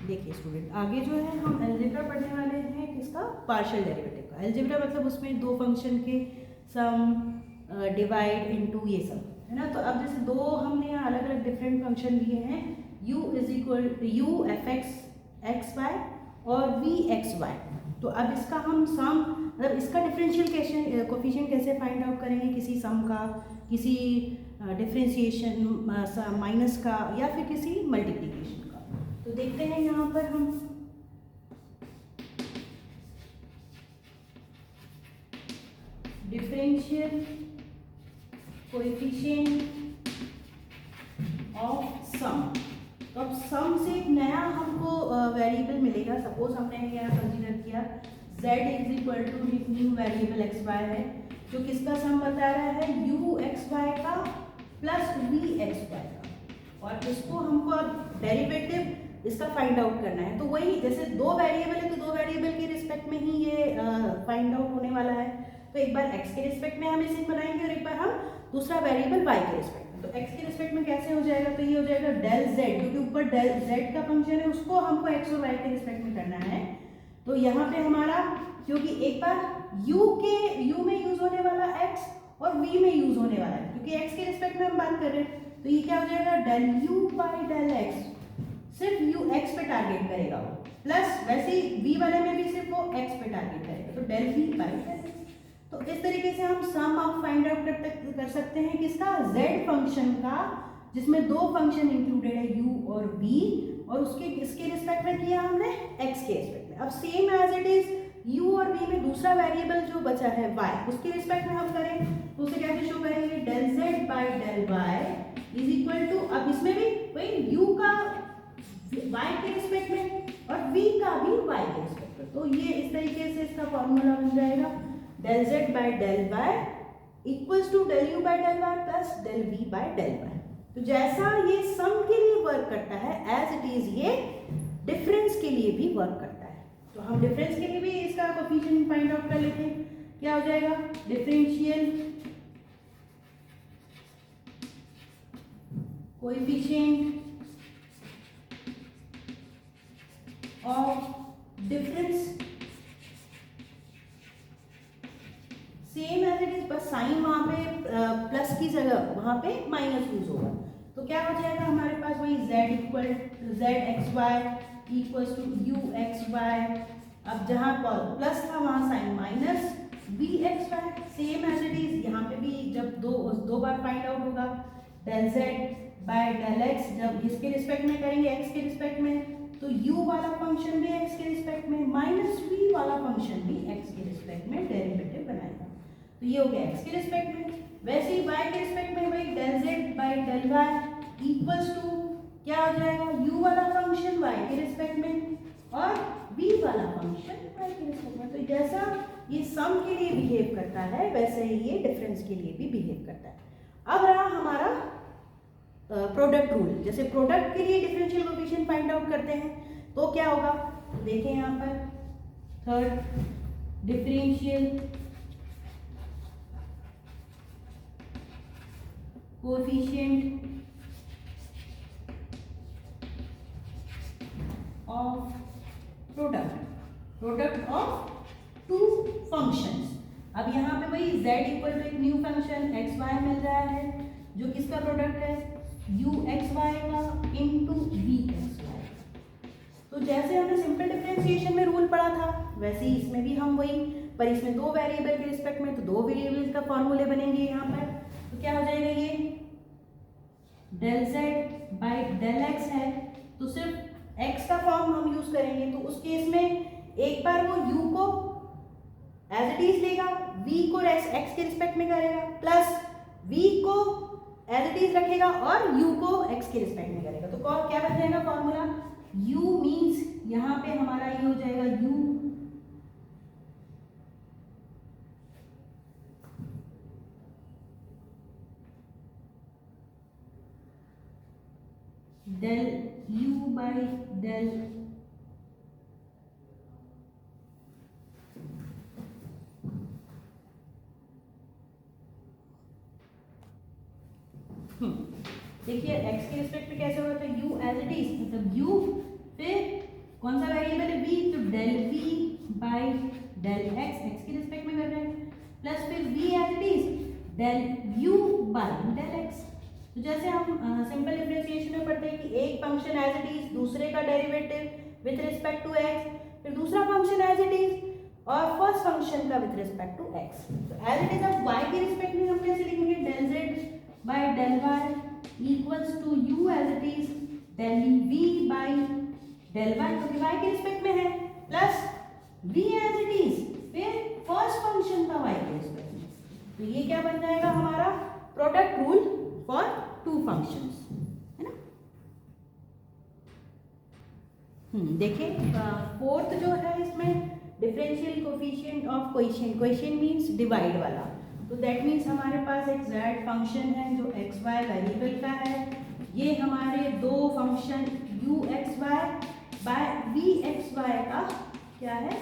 देखिए स्टूडेंट, आगे जो है हम अलजेब्रा पढ़ने वाले हैं किसका, पार्शियल डेरिवेटिव का। अलजेब्रा मतलब उसमें दो फंक्शन के सम, डिवाइड इनटू ये सब है ना। तो अब जैसे दो हमने यहाँ अलग अलग डिफरेंट फंक्शन लिए हैं, u is equal u f x x y और v एक्स वाई। तो अब इसका हम सम मतलब इसका डिफरेंशियल कैसे कोफिशिएंट कैसे फाइंड आउट करेंगे, किसी सम का, किसी डिफरेंशिएशन माइनस का या फिर किसी मल्टीप्लिकेशन का। तो देखते हैं यहाँ पर हम डिफरेंशियल कोएफिशिएंट ऑफ सम। तो अब सम से एक नया हमको वेरिएबल मिलेगा। सपोज हमने यहाँ कंसीडर किया z is equal to new variable x y है, जो किसका सम बता रहा है, u एक्स वाई का प्लस v एक्स वाई का, और इसको हमको अब डेरिवेटिव इसका फाइंड आउट करना है। तो वही जैसे दो वेरिएबल है तो दो वेरिएबल के रिस्पेक्ट में ही ये फाइंड आउट होने वाला है। तो एक बार x के रिस्पेक्ट में हम इसे बनाएंगे और एक बार हम दूसरा वेरिएबल y के रिस्पेक्ट में। तो x के रिस्पेक्ट में कैसे हो जाएगा, तो ये हो जाएगा डेल z, क्योंकि ऊपर डेल z का फंक्शन है उसको हमको x और y के रिस्पेक्ट में करना है। तो यहाँ पे हमारा, क्योंकि एक बार u में यूज होने वाला x और v में यूज होने वाला है, क्योंकि x के रिस्पेक्ट में हम बात कर रहे हैं, तो ये क्या हो जाएगा del u by del x। सिर्फ u x पे टारगेट करेगा वो, प्लस वैसे ही v वाले में भी सिर्फ वो x पे टारगेट करेगा, तो del v by del x। तो इस तरीके से हम सम ऑफ फाइंड आउट कर सकते हैं किसका, z फंक्शन का, जिसमें दो फंक्शन इंक्लूडेड है u और v, और उसके इसके रिस्पेक्ट में किया हमने x के रिस्पेक्ट में। अब same as it is u और v में दूसरा वेरिएबल जो बचा है y, उसके रिस्पेक्ट में हम करें तो उसे कैसे शो करेंगे, del z by del y is equal to, अब इसमें भी वही u का y के रिस्पेक्ट में और v का भी y के रिस्पेक्ट में। तो ये इस तरीके से इसका फॉर्मूला बन जाएगा del z by del y equals to del u by del y plus del v by del y। तो जैसा ये सम के लिए वर्क करता है एज इट इज ये डिफरेंस के लिए भी वर्क करता है। तो हम डिफरेंस के लिए भी इसका कोफिशिएंट फाइंड आउट कर लेते हैं। क्या हो जाएगा, differential coefficient of difference, same as it is, बस साइन वहां पे प्लस की जगह वहां पे माइनस यूज होगा। तो क्या हो जाएगा हमारे पास वही z equal z x y equals to u x y. अब जहां प्लस था वहां sign minus v x y, same as it is यहाँ पे भी जब दो बार फाइंड आउट होगा del z by del x, जब इसके रिस्पेक्ट में करेंगे x के रिस्पेक्ट में तो u वाला फंक्शन भी x के रिस्पेक्ट में माइनस v वाला फंक्शन भी x के रिस्पेक्ट में डेरिवेटिव बनाएगा। तो ये हो गया x के रिस्पेक्ट में। वैसे ही y के रिस्पेक्ट में भाई del z by del y equals to क्या हो जाएगा, u वाला फंक्शन y के रिस्पेक्ट में और v वाला फंक्शन y के रिस्पेक्ट में। तो जैसा ये सम के लिए बिहेव करता है वैसे ही ये डिफरेंस के लिए भी बिहेव करता है। अब रहा हमारा प्रोडक्ट रूल। जैसे प्रोडक्ट के लिए डिफरेंशियल कोएफिशिएंट फाइंड आउट करते हैं तो क्या होगा, देखें यहाँ पर third differential coefficient of product of two functions. अब यहाँ पे भाई z इक्वल टू एक न्यू फंक्शन एक्स वाई मिल रहा है जो किसका प्रोडक्ट है, u एक्स वाई का इंटू v एक्स वाई। तो जैसे हमने सिंपल डिफरेंशिएशन में रूल पढ़ा था वैसे ही इसमें भी हम वही, पर इसमें दो वेरिएबल के रिस्पेक्ट में तो दो वेरिएबल का फॉर्मूले बनेंगे यहाँ पर। तो क्या हो जाएगा, ये del z by del x है तो सिर्फ x का फॉर्म हम यूज करेंगे। तो उस केस में एक बार वो u को एज इट इज लेगा, v को x के रिस्पेक्ट में करेगा, प्लस v को एज इट इज रखेगा और u को x के रिस्पेक्ट में करेगा। तो क्या बन जाएगा फॉर्मूला, u मीन्स यहाँ पे हमारा ये हो जाएगा u del u by del देखिए x के रिस्पेक्ट में कैसे होगा, तो u एज इट इज मतलब u फिर कौन सा वेरिएबल है v, तो del v by del x, x की रिस्पेक्ट में कर रहे हैं, प्लस फिर v as it is del u by del x। तो जैसे हम सिंपल डिफरेंशिएशन में पढ़ते हैं कि एक फंक्शन एज इट इज, दूसरे का derivative with respect to x, फिर दूसरा फंक्शन एज इट इज और फर्स्ट फंक्शन का विथ रिस्पेक्ट टू x। तो एज इट इज अब y के रिस्पेक्ट में हम कैसे लिखेंगे, del z by del y equals to u as it is del v by del y, क्योंकि y के रिस्पेक्ट में है, plus v as it is फिर फर्स्ट फंक्शन का y के रिस्पेक्ट में। तो ये क्या बन जाएगा हमारा product rule for two functions, है ना। देखिए फोर्थ जो है इसमें differential coefficient of coefficient, coefficient means divide वाला, तो दैट मींस हमारे पास एक z फंक्शन है जो xy वेरिएबल का है, ये हमारे दो फंक्शन uxy बाय vxy का क्या है,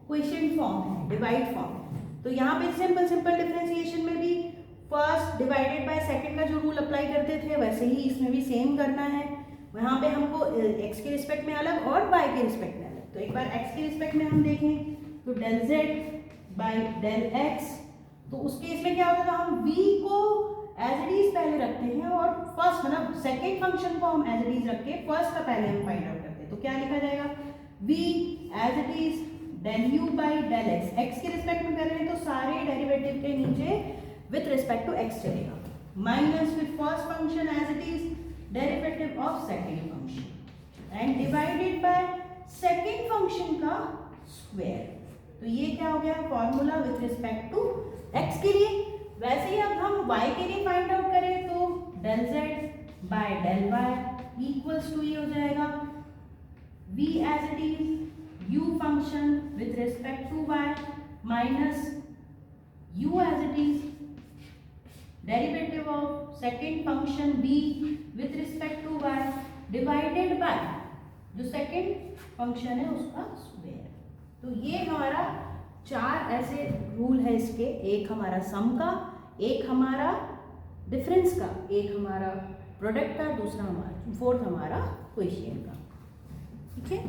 कोएफिशिएंट फॉर्म है, डिवाइड फॉर्म है। तो यहाँ पे सिंपल डिफरेंशिएशन में भी फर्स्ट डिवाइडेड बाय सेकंड का जो रूल अप्लाई करते थे वैसे ही इसमें भी सेम करना है। वहाँ पे हमको x के रिस्पेक्ट में अलग और y के रिस्पेक्ट में अलग। तो एक बार x के रिस्पेक्ट में हम देखें तो del z by del x, तो उसके इसमें क्या होगा, हम v को एज इट इज पहले रखते हैं और फर्स्ट मतलब सेकेंड फंक्शन को हम एज इट इज रख के फर्स्ट का पहले हम फाइंड आउट करते हैं। तो क्या लिखा जाएगा, v as it is del u by del x, x के रिस्पेक्ट में कर रहे हैं तो सारे डेरिवेटिव के नीचे विथ रिस्पेक्ट टू x चलेगा, माइनस फिर first function as it is derivative of second function and divided by second function का स्क्वायर। तो ये क्या हो गया formula with respect to x के लिए। वैसे ही अब हम y के लिए फाइंड आउट करें तो del z by del y equals to ये हो जाएगा v as it is u function with respect to y minus u as it is derivative of second function v with respect to y divided by जो second function है उसका square. तो ये हमारा चार ऐसे रूल है इसके, एक हमारा सम का, एक हमारा डिफरेंस का, एक हमारा प्रोडक्ट का, दूसरा हमारा फोर्थ हमारा कोएफिशिएंट का। ठीक है।